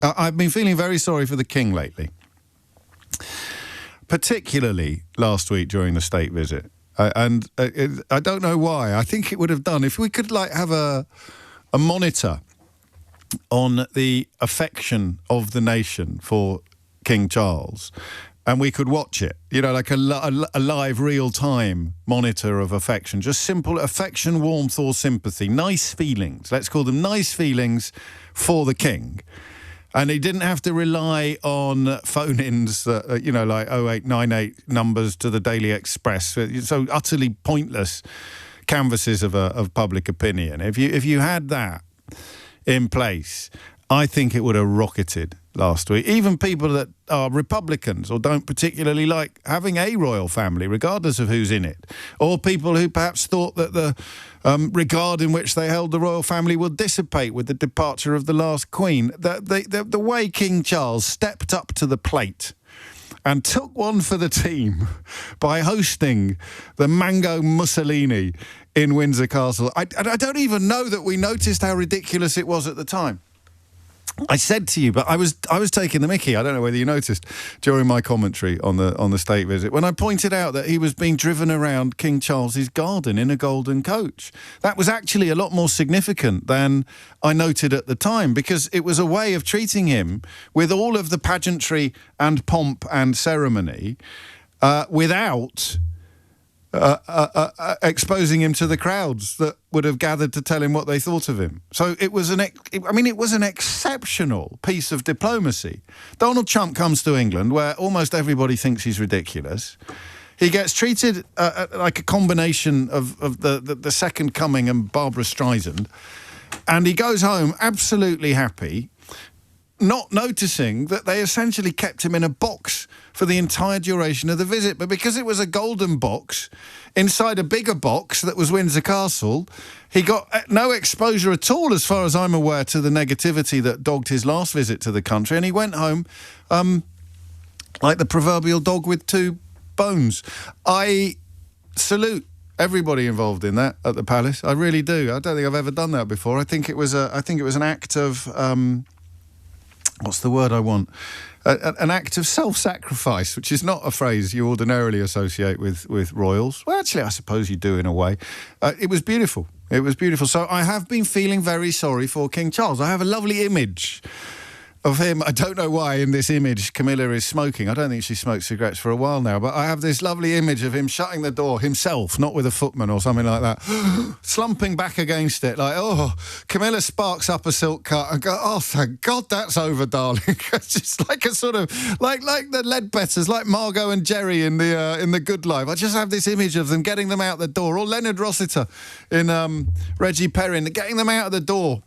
I've been feeling very sorry for the King lately, particularly last week during the state visit. I don't know why. I think it would have done if we could have a monitor on the affection of the nation for King Charles, and we could watch it, like a live, real-time monitor of affection. Just simple affection, warmth or sympathy. Nice feelings. Let's call them nice feelings for the King. And he didn't have to rely on phone-ins, like 0898 numbers to the Daily Express. So utterly pointless canvases of public opinion. If you had that in place, I think it would have rocketed last week. Even people that are Republicans or don't particularly like having a royal family, regardless of who's in it, or people who perhaps thought that the regard in which they held the royal family will dissipate with the departure of the last Queen. The way King Charles stepped up to the plate and took one for the team by hosting the Mango Mussolini in Windsor Castle. I don't even know that we noticed how ridiculous it was at the time. I said to you, but I was taking the mickey. I don't know whether you noticed during my commentary on the state visit when I pointed out that he was being driven around King Charles's garden in a golden coach. That was actually a lot more significant than I noted at the time, because it was a way of treating him with all of the pageantry and pomp and ceremony without exposing him to the crowds that would have gathered to tell him what they thought of him. So it was an exceptional piece of diplomacy. Donald Trump comes to England, where almost everybody thinks he's ridiculous. He gets treated like a combination of the Second Coming and Barbara Streisand, and he goes home absolutely happy, not noticing that they essentially kept him in a box for the entire duration of the visit. But because it was a golden box inside a bigger box that was Windsor Castle, he got no exposure at all, as far as I'm aware, to the negativity that dogged his last visit to the country. And he went home like the proverbial dog with two bones. I salute everybody involved in that at the palace. I really do. I don't think I've ever done that before. I think it was an act of what's the word I want? An act of self-sacrifice, which is not a phrase you ordinarily associate with royals. Well, actually, I suppose you do in a way. It was beautiful. It was beautiful. So I have been feeling very sorry for King Charles. I have a lovely image of him. I don't know why in this image Camilla is smoking. I don't think she smoked cigarettes for a while now, but I have this lovely image of him shutting the door himself, not with a footman or something like that, slumping back against it like, oh, Camilla sparks up a silk cut and go, oh, thank God that's over, darling. It's just like a sort of, like the Ledbetters, like Margot and Jerry in the Good Life. I just have this image of them getting them out the door, or Leonard Rossiter in Reggie Perrin, getting them out of the door,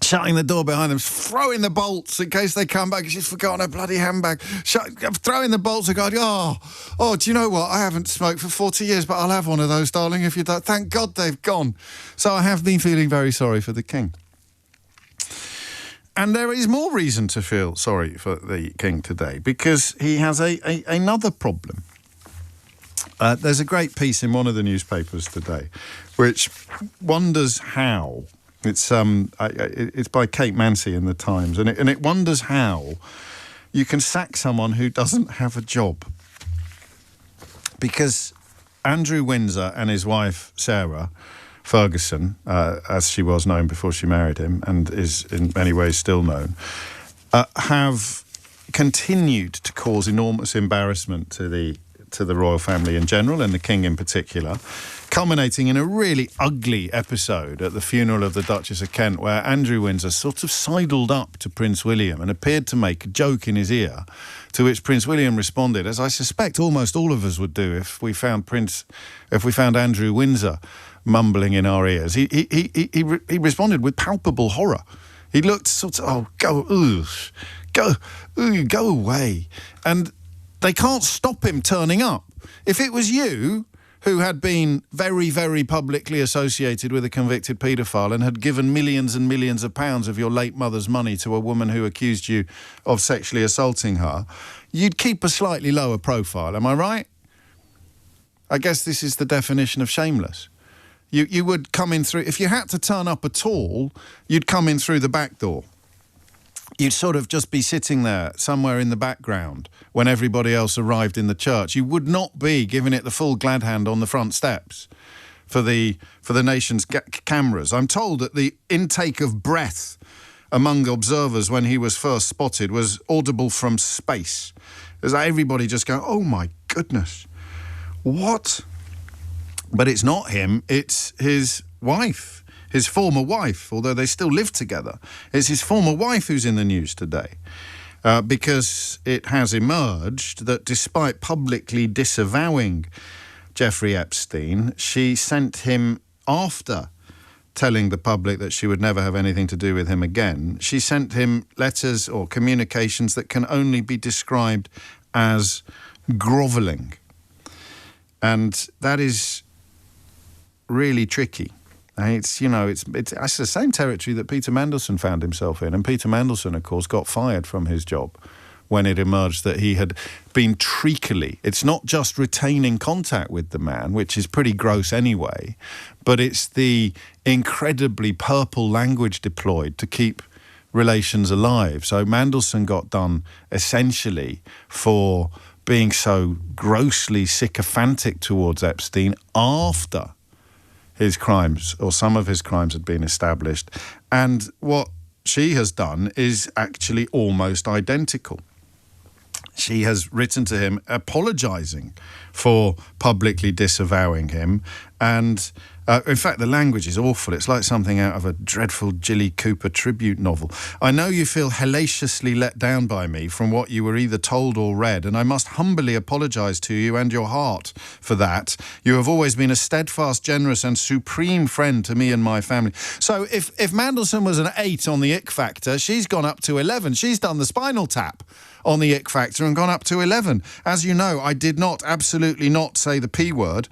shutting the door behind them, throwing the bolts in case they come back. She's forgotten her bloody handbag. Throwing the bolts and going, oh, do you know what? I haven't smoked for 40 years, but I'll have one of those, darling, if you don't. Thank God they've gone. So I have been feeling very sorry for the King. And there is more reason to feel sorry for the King today, because he has another problem. There's a great piece in one of the newspapers today which wonders how. It's by Kate Mancy in the Times, and it wonders how you can sack someone who doesn't have a job. Because Andrew Windsor and his wife Sarah Ferguson, as she was known before she married him, and is in many ways still known, have continued to cause enormous embarrassment to the royal family in general, and the King in particular, culminating in a really ugly episode at the funeral of the Duchess of Kent, where Andrew Windsor sort of sidled up to Prince William and appeared to make a joke in his ear, to which Prince William responded, as I suspect almost all of us would do if we found Andrew Windsor mumbling in our ears. He responded with palpable horror. He looked sort of, go away. And they can't stop him turning up. If it was you who had been very, very publicly associated with a convicted paedophile and had given millions and millions of pounds of your late mother's money to a woman who accused you of sexually assaulting her, you'd keep a slightly lower profile. Am I right? I guess this is the definition of shameless. You would come in through, if you had to turn up at all, you'd come in through the back door. you'd sort of just be sitting there somewhere in the background when everybody else arrived in the church. You would not be giving it the full glad hand on the front steps for the nation's cameras. I'm told that the intake of breath among observers when he was first spotted was audible from space. It was like everybody just going, oh my goodness, what? But it's not him, it's his wife. His former wife, although they still live together. It's his former wife who's in the news today, because it has emerged that despite publicly disavowing Jeffrey Epstein, she sent him, after telling the public that she would never have anything to do with him again, she sent him letters or communications that can only be described as grovelling. And that is really tricky. It's the same territory that Peter Mandelson found himself in. And Peter Mandelson, of course, got fired from his job when it emerged that he had been treacly. It's not just retaining contact with the man, which is pretty gross anyway, but it's the incredibly purple language deployed to keep relations alive. So Mandelson got done essentially for being so grossly sycophantic towards Epstein after his crimes, or some of his crimes, had been established. And what she has done is actually almost identical. She has written to him apologising for publicly disavowing him. And in fact, the language is awful. It's like something out of a dreadful Jilly Cooper tribute novel. I know you feel hellaciously let down by me from what you were either told or read, and I must humbly apologise to you and your heart for that. You have always been a steadfast, generous and supreme friend to me and my family. So if Mandelson was an 8 on the ick factor, she's gone up to 11. She's done the Spinal Tap on the ick factor and gone up to 11. As you know, I did not, absolutely not, say the P word.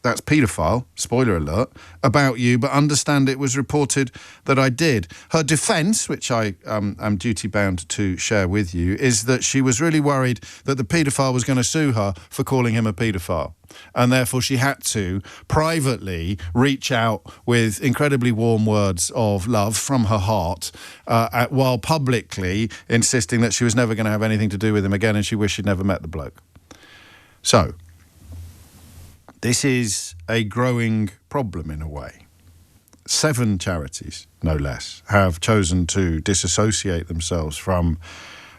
That's paedophile, spoiler alert, about you, but understand it was reported that I did. Her defence, which I am duty-bound to share with you, is that she was really worried that the paedophile was going to sue her for calling him a paedophile. And therefore she had to privately reach out with incredibly warm words of love from her heart, while publicly insisting that she was never going to have anything to do with him again and she wished she'd never met the bloke. So this is a growing problem in a way. 7 charities, no less, have chosen to disassociate themselves from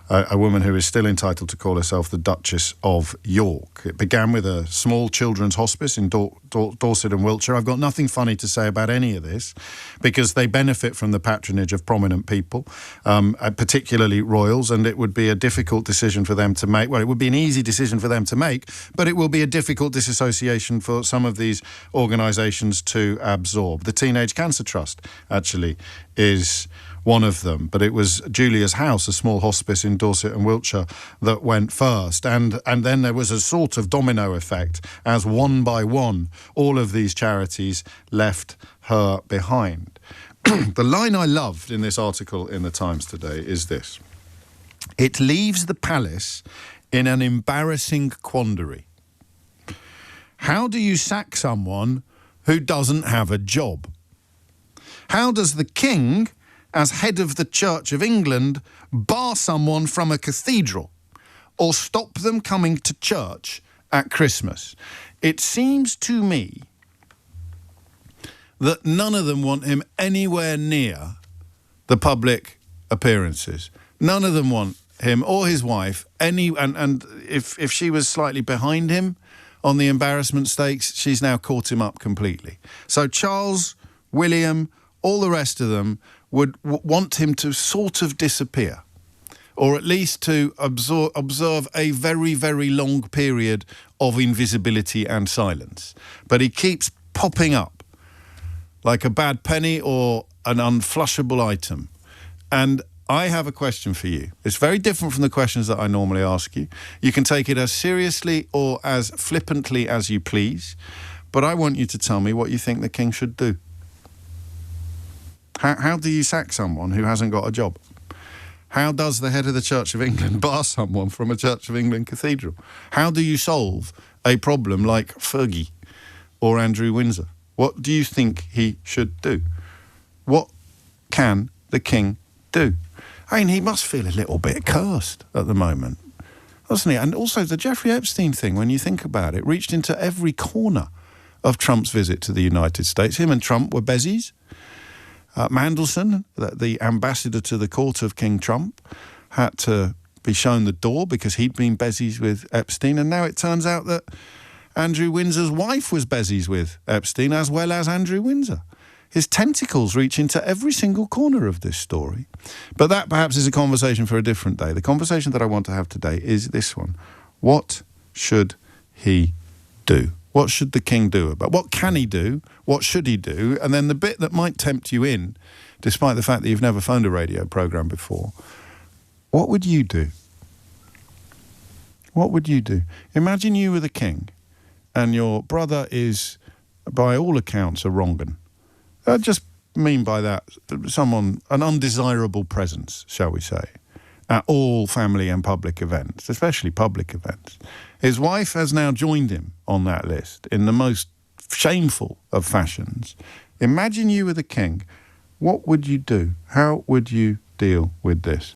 a woman who is still entitled to call herself the Duchess of York. It began with a small children's hospice in Dorset and Wiltshire. I've got nothing funny to say about any of this because they benefit from the patronage of prominent people, particularly royals, and it would be a difficult decision for them to make. Well, it would be an easy decision for them to make, but it will be a difficult disassociation for some of these organisations to absorb. The Teenage Cancer Trust, actually, is one of them, but it was Julia's House, a small hospice in Dorset and Wiltshire, that went first, and then there was a sort of domino effect as one by one all of these charities left her behind. The line I loved in this article in the Times today is this: it leaves the palace in an embarrassing quandary. How do you sack someone who doesn't have a job? How does the king, as head of the Church of England, bar someone from a cathedral or stop them coming to church at Christmas? It seems to me that none of them want him anywhere near the public appearances. None of them want him or his wife and if she was slightly behind him on the embarrassment stakes, she's now caught him up completely. So Charles, William, all the rest of them would want him to sort of disappear, or at least to observe a very, very long period of invisibility and silence. But he keeps popping up like a bad penny or an unflushable item. And I have a question for you. It's very different from the questions that I normally ask you. You can take it as seriously or as flippantly as you please, but I want you to tell me what you think the king should do. How do you sack someone who hasn't got a job? How does the head of the Church of England bar someone from a Church of England cathedral? How do you solve a problem like Fergie or Andrew Windsor? What do you think he should do? What can the king do? I mean, he must feel a little bit cursed at the moment, doesn't he? And also the Jeffrey Epstein thing, when you think about it, reached into every corner of Trump's visit to the United States. Him and Trump were bezies. Mandelson, the ambassador to the court of King Trump, had to be shown the door because he'd been bezies with Epstein. And now it turns out that Andrew Windsor's wife was bezies with Epstein, as well as Andrew Windsor. His tentacles reach into every single corner of this story. But that perhaps is a conversation for a different day. The conversation that I want to have today is this one. What should he do? What should the king do about it? What can he do? What should he do? And then the bit that might tempt you in, despite the fact that you've never phoned a radio programme before, what would you do? What would you do? Imagine you were the king and your brother is, by all accounts, a wrong-un. I just mean by that an undesirable presence, shall we say, at all family and public events, especially public events. His wife has now joined him on that list in the most shameful of fashions. Imagine you were the king. What would you do? How would you deal with this?